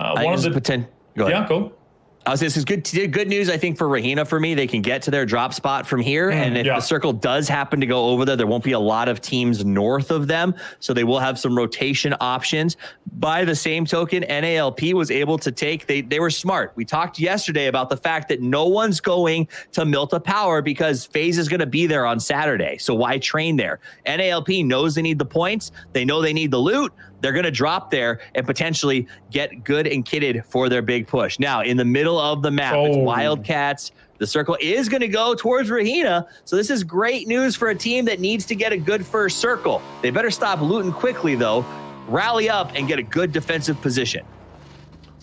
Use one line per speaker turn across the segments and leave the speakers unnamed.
One of the
Go ahead.
Yeah, go.
This is good news, I think, for Rahina. For me, they can get to their drop spot from here, and if the circle does happen to go over there won't be a lot of teams north of them, so they will have some rotation options. By the same token, NALP was able to take, they were smart. We talked yesterday about the fact that no one's going to Milta Power because FaZe is going to be there on Saturday, so why train there? NALP knows they need the points. They know they need the loot. They're going to drop there and potentially get good and kitted for their big push. Now, in the middle of the map, it's Wildcats. The circle is going to go towards Rahina. So this is great news for a team that needs to get a good first circle. They better stop looting quickly, though. Rally up and get a good defensive position.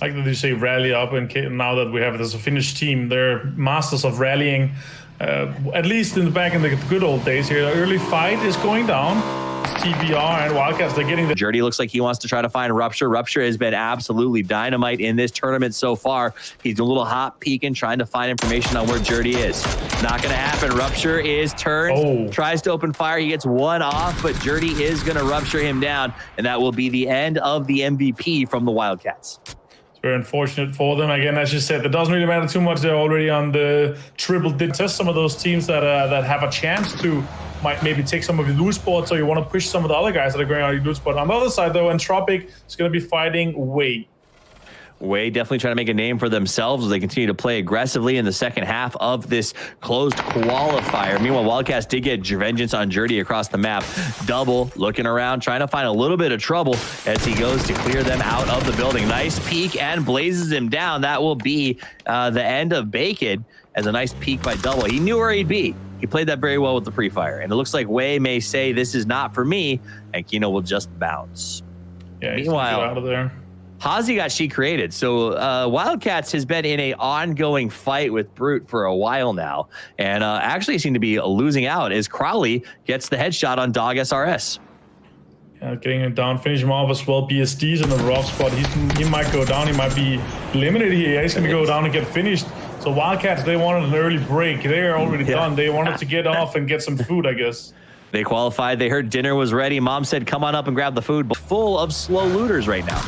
Like that you say rally up, and now that we have it as a Finnish team, they're masters of rallying. At least in the good old days here. The early fight is going down. TBR and Wildcats, they're getting the
Jerdy looks like he wants to try to find Rupture. Rupture has been absolutely dynamite in this tournament so far. He's a little hot peeking, trying to find information on where Jerdy is. Not going to happen. Rupture is turned, tries to open fire. He gets one off, but Jerdy is going to rupture him down, and that will be the end of the MVP from the Wildcats.
It's very unfortunate for them. Again, as you said, it doesn't really matter too much. They're already on the triple digits. Some of those teams that have a chance to might maybe take some of your loot spots, so you want to push some of the other guys that are going on your loot spot. On the other side, though, Entropic is going to be fighting Way.
Way definitely trying to make a name for themselves as they continue to play aggressively in the second half of this closed qualifier. Meanwhile, Wildcats did get vengeance on Jerdy across the map. Double looking around, trying to find a little bit of trouble as he goes to clear them out of the building. Nice peek and blazes him down. That will be the end of Bacon as a nice peek by Double. He knew where he'd be. He played that very well with the pre-fire. And it looks like Way may say, this is not for me, and Kino will just bounce.
Yeah,
meanwhile,
out of there.
Hazi got she created. So Wildcats has been in an ongoing fight with Brute for a while now, and actually seem to be losing out as Crowley gets the headshot on Dog SRS.
Yeah, getting him down, finish him off as well. BSD's in a rough spot. He might go down. He might be limited here. He's going to go down and get finished. So Wildcats, they wanted an early break. They're already done. They wanted to get off and get some food, I guess.
They qualified. They heard dinner was ready. Mom said, come on up and grab the food. But full of slow looters right now.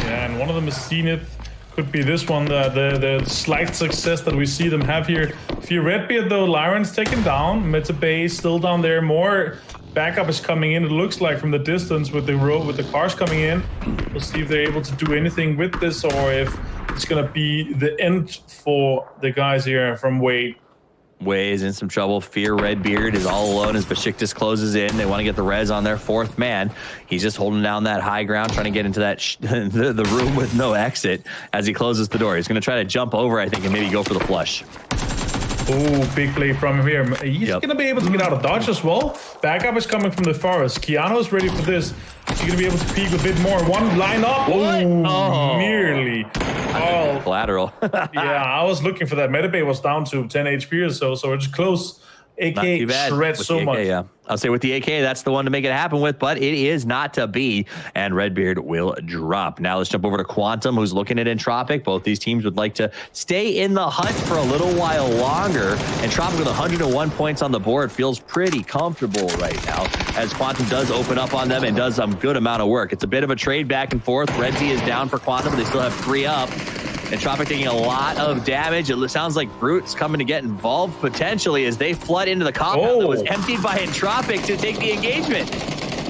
Yeah, and one of them is Zenith. Could be this one, the slight success that we see them have here. Fear Redbeard, though, Lyron's taken down. Meta Bay still down there. More backup is coming in, it looks like, from the distance with the cars coming in. We'll see if they're able to do anything with this, or if it's going to be the end for the guys here from Way.
Way is in some trouble. Fear Redbeard is all alone as Besiktas closes in. They want to get the res on their fourth man. He's just holding down that high ground, trying to get into that the room with no exit as he closes the door. He's going to try to jump over, I think, and maybe go for the flush.
Oh, big play from him here. He's going to be able to get out of dodge as well. Backup is coming from the forest. Keanu is ready for this. He's going to be able to peek a bit more. One line up. Oh, nearly. Oh,
collateral.
Yeah, I was looking for that. Metabay was down to 10 HP or so it's close. AK shreds so much.
Yeah, I'll say with the AK, that's the one to make it happen with, but it is not to be, and Redbeard will drop. Now let's jump over to Quantum, who's looking at Entropic. Both these teams would like to stay in the hunt for a little while longer. Entropic with 101 points on the board feels pretty comfortable right now, as Quantum does open up on them and does some good amount of work. It's a bit of a trade back and forth. Redzy is down for Quantum, but they still have 3 up. Entropic taking a lot of damage. It sounds like Brute's coming to get involved potentially as they flood into the compound that was emptied by Entropic to take the engagement.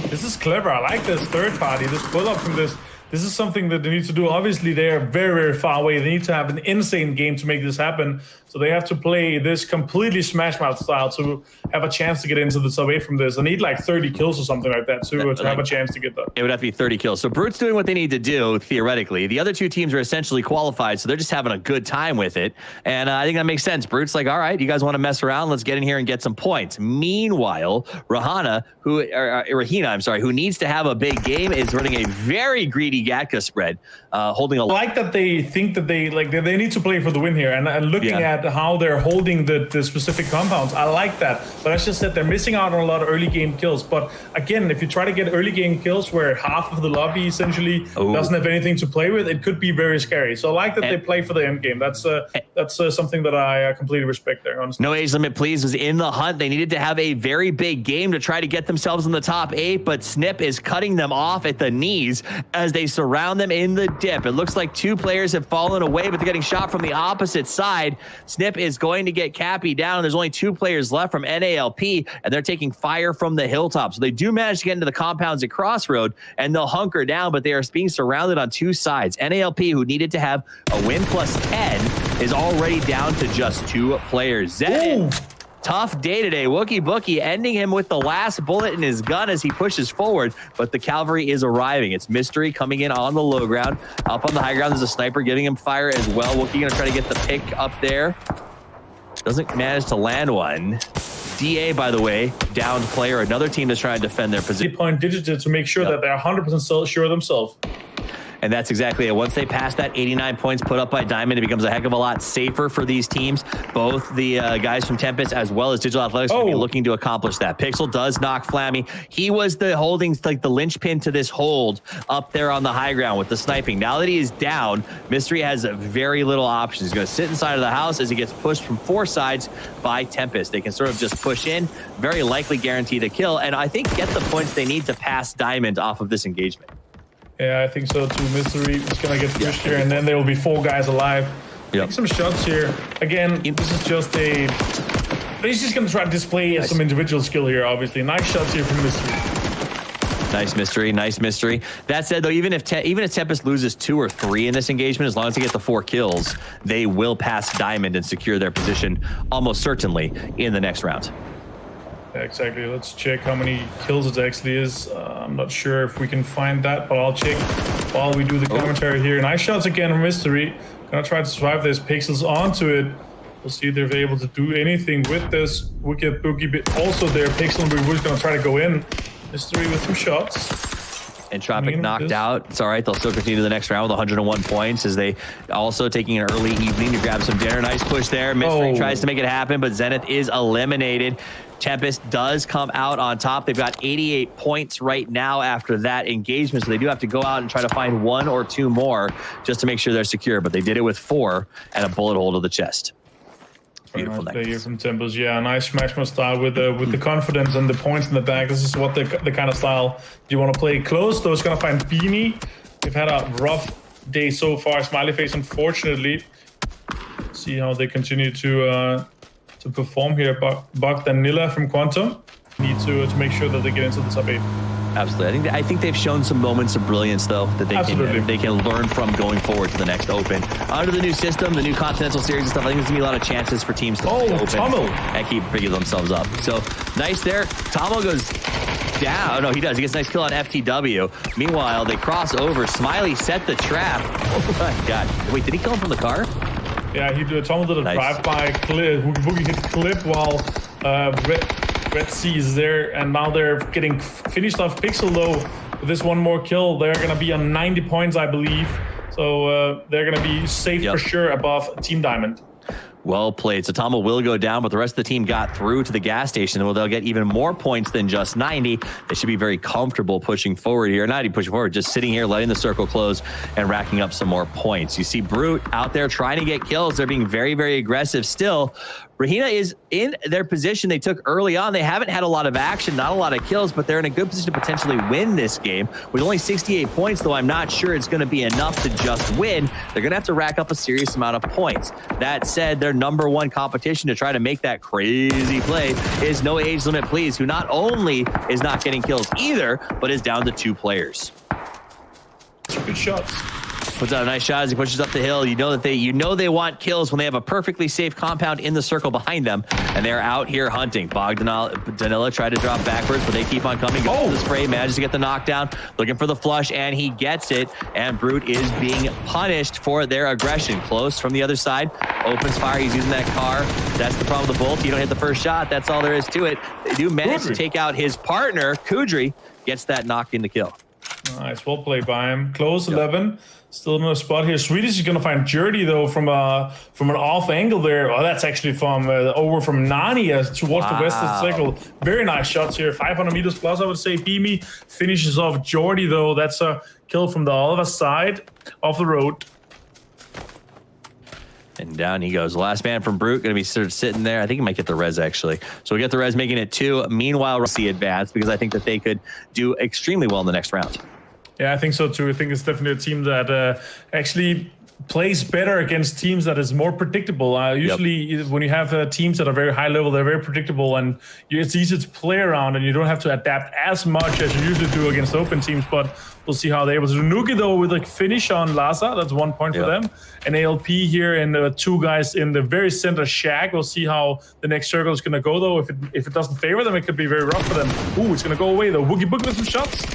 This is clever. I like this third party, this pull up from this. This is something that they need to do. Obviously, they are very, very far away. They need to have an insane game to make this happen. So they have to play this completely Smash Mouth style to have a chance to get into the sub 8 from this. They need like 30 kills or something like that to have a chance to get that.
It would have to be 30 kills. So Brute's doing what they need to do, theoretically. The other two teams are essentially qualified, so they're just having a good time with it. And I think that makes sense. Brute's like, all right, you guys want to mess around? Let's get in here and get some points. Meanwhile, Rahina, who needs to have a big game, is running a very greedy Gatka spread, holding a
I like that they think that they need to play for the win here. And looking at how they're holding the specific compounds. I like that. But as I just said, they're missing out on a lot of early game kills. But again, if you try to get early game kills where half of the lobby essentially doesn't have anything to play with, it could be very scary. So I like that they play for the end game. That's something that I completely respect there, honestly.
No Age Limit Please was in the hunt. They needed to have a very big game to try to get themselves in the top 8, but Snip is cutting them off at the knees as they surround them in the dip. It looks like 2 players have fallen away, but they're getting shot from the opposite side. Snip is going to get Cappy down. There's only 2 players left from NALP, and they're taking fire from the hilltop. So they do manage to get into the compounds at Crossroad, and they'll hunker down, but they are being surrounded on 2 sides. NALP, who needed to have a win plus 10, is already down to just 2 players. Zenit, tough day today. Wookie Bookie ending him with the last bullet in his gun as he pushes forward, but the cavalry is arriving. It's Mystery coming in on the low ground. Up on the high ground, there's a sniper giving him fire as well. Wookie gonna try to get the pick up there. Doesn't manage to land one. DA, by the way, downed player. Another team that's trying to defend their position.
Point digital to make sure that they're 100% sure themselves.
And that's exactly it. Once they pass that 89 points put up by Diamond, it becomes a heck of a lot safer for these teams. Both the guys from Tempest as well as Digital Athletics will be looking to accomplish that. Pixel does knock Flammy. He was the holding, like the linchpin to this hold up there on the high ground with the sniping. Now that he is down, Mystery has very little options. He's going to sit inside of the house as he gets pushed from 4 sides by Tempest. They can sort of just push in, very likely guaranteed a kill, and I think get the points they need to pass Diamond off of this engagement.
Yeah, I think so too. Mystery is going to get pushed here, and then there will be 4 guys alive. Take some shots here. Again, this is just a... He's just going to try to display some individual skill here, obviously. Nice shots here from Mystery.
Nice Mystery, nice Mystery. That said, though, even if Tempest loses 2 or 3 in this engagement, as long as they get the 4 kills, they will pass Diamond and secure their position almost certainly in the next round.
Yeah, exactly. Let's check how many kills it actually is. I'm not sure if we can find that, but I'll check while we do the commentary here. Nice shots again from Mystery. Gonna try to survive this. Pixels onto it. We'll see if they're able to do anything with this. Wicked Boogie bit also there. Pixel and We're gonna try to go in. Mystery with some shots.
Entropic knocked out. It's all right. They'll still continue to the next round with 101 points as they also taking an early evening to grab some dinner. Nice push there. Mystery tries to make it happen, but Zenith is eliminated. Tempest does come out on top. They've got 88 points right now after that engagement, so they do have to go out and try to find 1 or 2 more just to make sure they're secure, but they did it with 4 and a bullet hole to the chest. Beautiful
nice play here from Tempest. Yeah, nice Smashmo style with the confidence and the points in the back. This is what the kind of style you want to play. Close, though, is going to find Beanie. They've had a rough day so far. Smiley face, unfortunately. See how they continue to perform here. Buck and Nilla from Quantum need to make sure that they get into the top 8.
Absolutely. I think they've shown some moments of brilliance, though, that they can learn from going forward to the next Open. Under the new system, the new Continental Series and stuff, I think there's going to be a lot of chances for teams to play Open and keep picking themselves up. So, nice there. Tomo goes down. No, he does. He gets a nice kill on FTW. Meanwhile, they cross over. Smiley set the trap. Oh, my God. Wait, did he kill him from the car?
Yeah, he did. Tomo did a drive-by clip. Boogie hit clip while Red Sea is there, and now they're getting finished off. Pixel, though, with this 1 more kill, they're going to be on 90 points, I believe. So they're going to be safe for sure above Team Diamond.
Well played. So Tomo will go down, but the rest of the team got through to the gas station. Well, they'll get even more points than just 90. They should be very comfortable pushing forward here. Not even pushing forward, just sitting here, letting the circle close and racking up some more points. You see Brute out there trying to get kills. They're being very, very aggressive still. Rahina is in their position they took early on. They haven't had a lot of action, not a lot of kills, but they're in a good position to potentially win this game. With only 68 points, though, I'm not sure it's going to be enough to just win. They're going to have to rack up a serious amount of points. That said, their #1 competition to try to make that crazy play is No Age Limit Please, who not only is not getting kills either, but is down to 2 players.
Good shots.
Puts out a nice shot as he pushes up the hill. You know they want kills when they have a perfectly safe compound in the circle behind them, and they're out here hunting. Danila tried to drop backwards, but they keep on coming. Goes to the spray, manages to get the knockdown, looking for the flush, and he gets it. And Brute is being punished for their aggression. Close from the other side, opens fire. He's using that car. That's the problem with the bolt. You don't hit the first shot. That's all there is to it. They do manage to take out his partner. Kudri gets that knocked in the kill.
Nice, well played by him. Close 11. Still in a spot here. Swedish is going to find Jerdy, though, from an off angle there. Oh, that's actually from over from Nani towards the west of the circle. Very nice shots here. 500 meters plus, I would say. Beamy finishes off Jordy, though. That's a kill from the other side of the road.
And down he goes. Last man from Brute going to be sort of sitting there. I think he might get the res, actually. So we get the res, making it 2. Meanwhile, we'll see advance because I think that they could do extremely well in the next round.
Yeah, I think so too. I think it's definitely a team that actually plays better against teams that is more predictable. Usually when you have teams that are very high level, they're very predictable and it's easy to play around and you don't have to adapt as much as you usually do against open teams, but we'll see how they're able to do. Nuki, though, with a finish on Laza, that's 1 point for them. And ALP here and 2 guys in the very center shack. We'll see how the next circle is going to go, though. If it doesn't favor them, it could be very rough for them. Ooh, it's going to go away, though. Woogie Boog with some shots.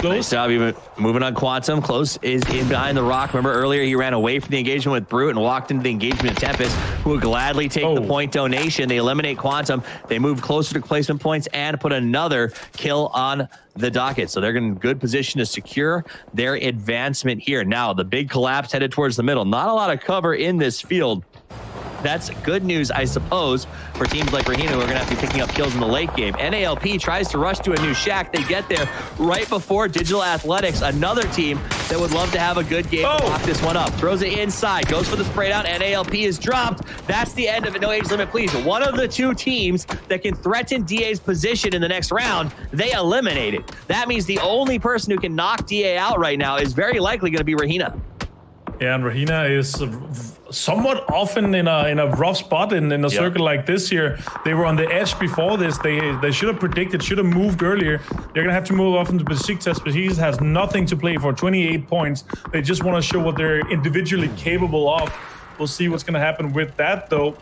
Nice job, even moving on Quantum. Close is in behind the rock. Remember earlier he ran away from the engagement with Brute and walked into the engagement of Tempest, who would gladly take the point donation. They eliminate Quantum. They move closer to placement points and put another kill on the docket. So they're in good position to secure their advancement here. Now the big collapse headed towards the middle. Not a lot of cover in this field. That's good news, I suppose, for teams like Rahina, who are going to have to be picking up kills in the late game. NALP tries to rush to a new shack. They get there right before Digital Athletics, another team that would love to have a good game to lock this one up. Throws it inside, goes for the spray down. NALP is dropped. That's the end of it. No age limit, please. One of the 2 teams that can threaten DA's position in the next round, they eliminated. That means the only person who can knock DA out right now is very likely going to be Rahina.
Yeah, and Rahina is somewhat often in a rough spot in a circle like this here. They were on the edge before this. They should have predicted, should have moved earlier. They're going to have to move off into Besiktas. Besiktas has nothing to play for, 28 points. They just want to show what they're individually capable of. We'll see what's going to happen with that, though.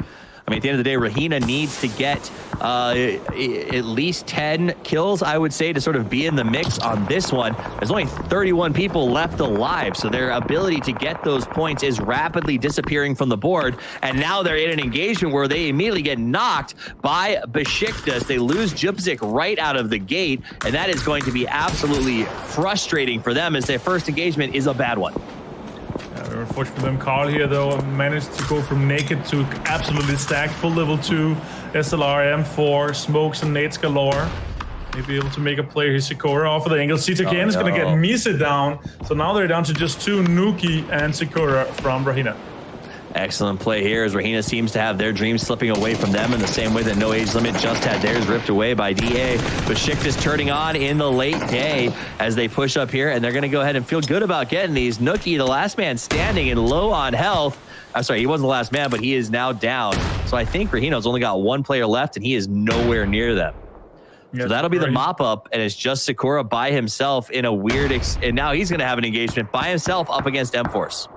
I mean, at the end of the day, Rahina needs to get at least 10 kills, I would say, to sort of be in the mix on this one. There's only 31 people left alive, so their ability to get those points is rapidly disappearing from the board. And now they're in an engagement where they immediately get knocked by Besiktas. They lose Jupzik right out of the gate, and that is going to be absolutely frustrating for them as their first engagement is a bad one.
Unfortunately for them, Carl here, though, managed to go from naked to absolutely stacked, full level 2, SLR, M4, smokes and nades galore. Maybe able to make a play here. Sikora off of the angle. Citaken is going to get Mise down. So now they're down to just 2, Nuki and Sikora from Rahina.
Excellent play here as Rahina seems to have their dreams slipping away from them in the same way that No Age Limit just had theirs ripped away by DA. Besiktas turning on in the late day as they push up here, and they're going to go ahead and feel good about getting these. Nuki, the last man standing and low on health. I'm sorry, he wasn't the last man, but he is now down. So I think Rahina's only got 1 player left, and he is nowhere near them. Yeah, so that'll be the mop-up, and it's just Sikora by himself in a weird... and now he's going to have an engagement by himself up against M-Force.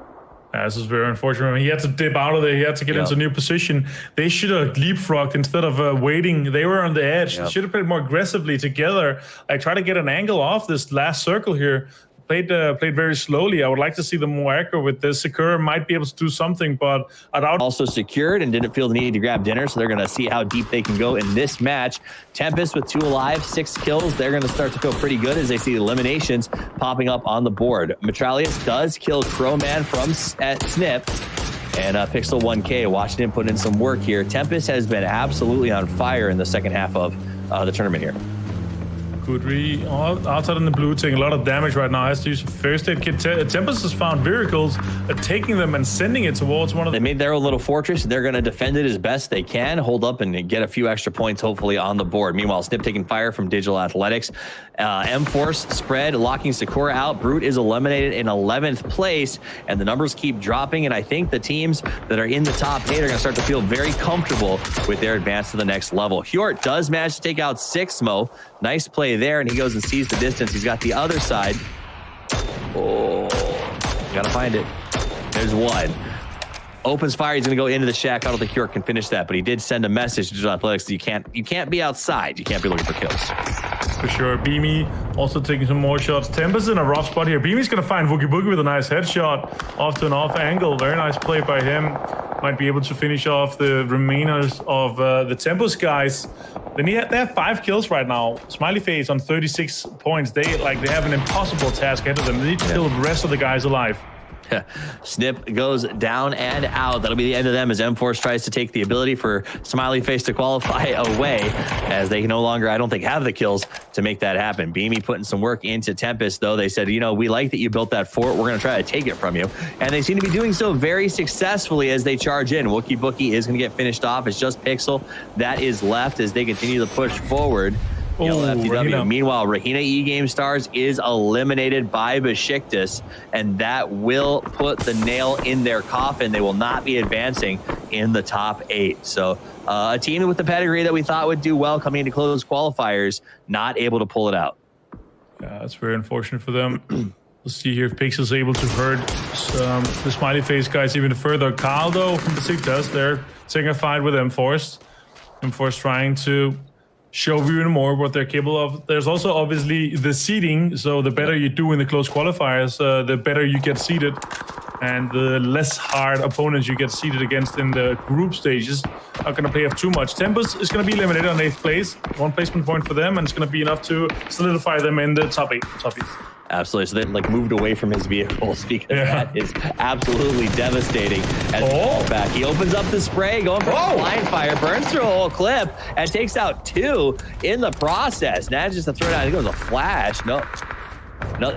This is very unfortunate. He had to dip out of there. He had to get into a new position. They should have leapfrogged instead of waiting. They were on the edge. They should have played more aggressively together. I try to get an angle off this last circle here. Played very slowly. I would like to see them more accurate with this. Sakura might be able to do something, but I doubt. Also secured and didn't feel the need to grab dinner, so they're going to see how deep they can go in this match. Tempest with 2 alive, 6 kills. They're going to start to feel pretty good as they see eliminations popping up on the board. Metralius does kill Crowman from Snip. And Pixel 1K, Washington put in some work here. Tempest has been absolutely on fire in the second half of the tournament here. Kudri outside in the blue, taking a lot of damage right now. Has to use a first aid kit. Tempest has found vehicles, taking them and sending it towards one of them. They made their own little fortress. They're going to defend it as best they can, hold up and get a few extra points, hopefully, on the board. Meanwhile, Snip taking fire from Digital Athletics. M-Force spread, locking Sakura out. Brute is eliminated in 11th place, and the numbers keep dropping, and I think the teams that are in the top 8 are going to start to feel very comfortable with their advance to the next level. Hjort does manage to take out Sixmo. Nice play there, and he goes and sees the distance. He's got the other side. Oh, gotta find it. There's one. Opens fire. He's gonna go into the shack. I don't think Hjort can finish that, but he did send a message to Digital Athletics. You can't be outside. You can't be looking for kills. For sure. Beamy also taking some more shots. Tempest in a rough spot here. Beamy's gonna find Woogie Boogie with a nice headshot off to an off angle. Very nice play by him. Might be able to finish off the remainers of the Tempest guys. They have 5 kills right now. Smiley Face on 36 points. They have an impossible task ahead of them. They need to kill the rest of the guys alive.
Snip goes down and out. That'll be the end of them as M-Force tries to take the ability for Smiley Face to qualify away, as they no longer, I don't think, have the kills to make that happen. Beamy putting some work into Tempest, though. They said, you know, we like that you built that fort. We're going to try to take it from you. And they seem to be doing so very successfully as they charge in. Wookie Bookie is going to get finished off. It's just Pixel that is left as they continue to push forward. Meanwhile, Rahina E-Game Stars is eliminated by Besiktas, and that will put the nail in their coffin. They will not be advancing in the top 8. So a team with the pedigree that we thought would do well coming into close qualifiers, not able to pull it out.
Yeah, that's very unfortunate for them. We'll see here if Pixel's able to hurt the Smiley Face guys even further. Carl, though, from Besiktas, they're taking a fight with M-Force. M-Force trying to show even more what they're capable of. There's also obviously the seeding, so the better you do in the close qualifiers, the better you get seeded, and the less hard opponents you get seeded against in the group stages are going to pay off too much. Tempest is going to be eliminated on 8th place, 1 placement point for them, and it's going to be enough to solidify them in the top 8.
Absolutely. So they moved away from his vehicles because that is absolutely devastating. As back, he opens up the spray, going for blind fire, burns through a whole clip, and takes out 2 in the process. Now just to throw it out, I think it was a flash. No,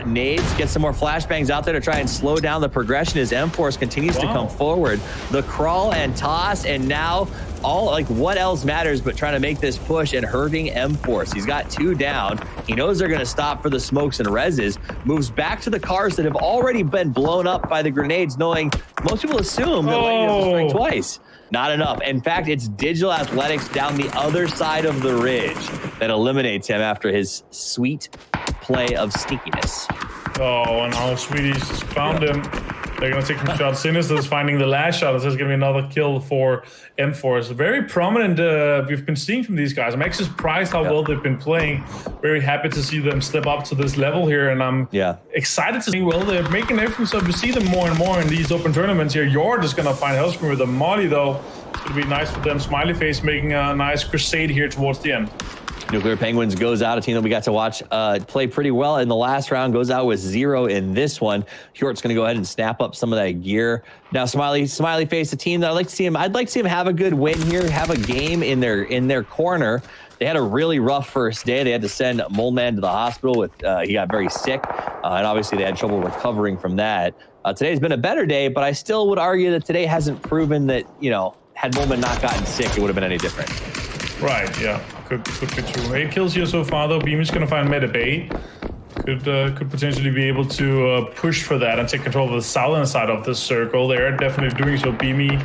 nades, get some more flashbangs out there to try and slow down the progression as M-Force continues to come forward. The crawl and toss, and now what else matters but trying to make this push and hurting M-Force. He's got 2 down. He knows they're going to stop for the smokes and reses. Moves back to the cars that have already been blown up by the grenades, knowing most people assume that Lightning has to strike twice. Not enough. In fact, it's Digital Athletics down the other side of the ridge that eliminates him after his sweet play of sneakiness.
Oh, and now Swedish found him. They're going to take some shots. Sinister's finding the last shot. This is going to be another kill for M-Force. Very prominent we've been seeing from these guys. I'm actually surprised how well they've been playing. Very happy to see them step up to this level here, and I'm excited to see, well, they're making everything so you see them more and more in these open tournaments here. Yord is going to find Hellscream with a molly, though. It's going to be nice for them. Smiley Face making a nice crusade here towards the end.
Nuclear Penguins goes out, a team that we got to watch play pretty well in the last round, goes out with 0 in this one. Hjort's going to go ahead and snap up some of that gear. Now, Smiley Face, a team that I'd like to see him have a good win here, have a game in their corner. They had a really rough first day. They had to send Moleman to the hospital with he got very sick, and obviously they had trouble recovering from that. Today's been a better day, but I still would argue that today hasn't proven that, you know, had Moleman not gotten sick, it would have been any different.
Right, yeah. Could be true. 8 kills here so far, though. Beamy's going to find Meta Bay. Could potentially be able to push for that and take control of the southern side of the circle. They're definitely doing so. Beamy,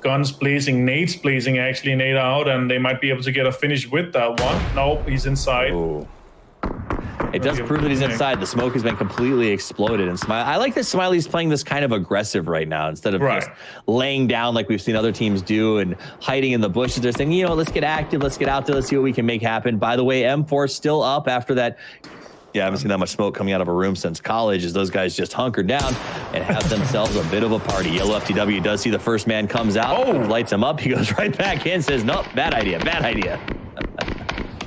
guns blazing, nades blazing, actually, nade out, and they might be able to get a finish with that one. Nope, he's inside.
Ooh. It does prove that he's inside. The smoke has been completely exploded. And I like that Smiley's playing this kind of aggressive right now instead of just laying down like we've seen other teams do and hiding in the bushes. They're saying, you know, let's get active, let's get out there, let's see what we can make happen. By the way, M4 still up after that. Yeah, I haven't seen that much smoke coming out of a room since college as those guys just hunker down and have themselves a bit of a party. Yellow FTW does see the first man comes out, lights him up. He goes right back in, says, nope, bad idea, bad idea.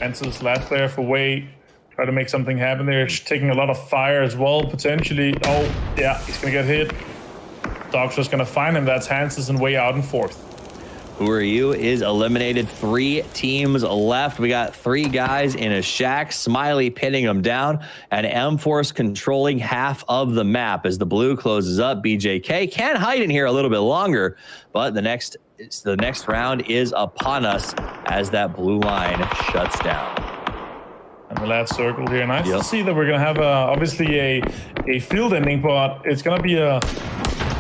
Answers last player for Wade. Try to make something happen there. It's taking a lot of fire as well, potentially. Oh, yeah, he's going to get hit. Dog's just going to find him. That's Hanses and Way out in 4th.
Who Are You is eliminated. 3 teams left. We got 3 guys in a shack. Smiley pinning them down, and M-Force controlling half of the map as the blue closes up. BJK can hide in here a little bit longer, but the next round is upon us as that blue line shuts down.
And the last circle here. Nice to see that we're going to have obviously a field ending, but it's going to be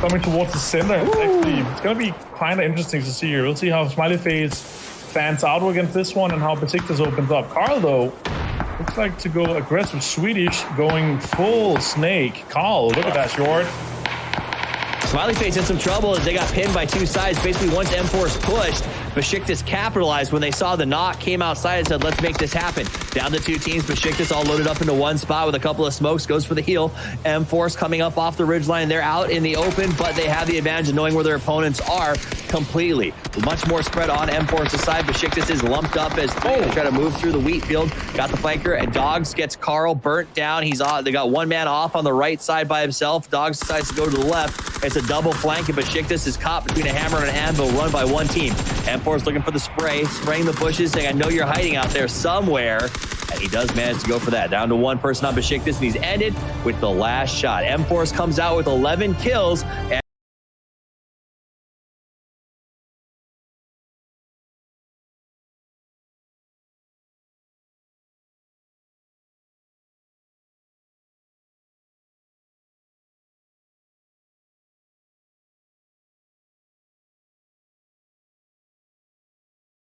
coming towards the center. Actually, it's going to be kind of interesting to see here. We'll see how Smiley Face fans out against this one and how Besiktas opens up. Carl, though, looks like to go aggressive. Swedish going full snake. Carl, look at that short.
Smiley Face had some trouble as they got pinned by 2 sides. Basically, once M-Force pushed, Besiktas capitalized when they saw the knock, came outside and said, let's make this happen. Down to 2 teams, Besiktas all loaded up into one spot with a couple of smokes, goes for the heal. M-Force coming up off the ridgeline. They're out in the open, but they have the advantage of knowing where their opponents are. completely. Much more spread on M-Force's side. Besiktas is lumped up as three to try to move through the wheat field. Got the flanker, and Dogs gets Carl burnt down. He's on. They got one man off on the right side by himself. Dogs decides to go to the left. It's a double flank, and Besiktas is caught between a hammer and an anvil, run by one team. M-Force looking for the spray, spraying the bushes, saying, I know you're hiding out there somewhere. And he does manage to go for that. Down to one person on Besiktas, and he's ended with the last shot. M-Force comes out with 11 kills. And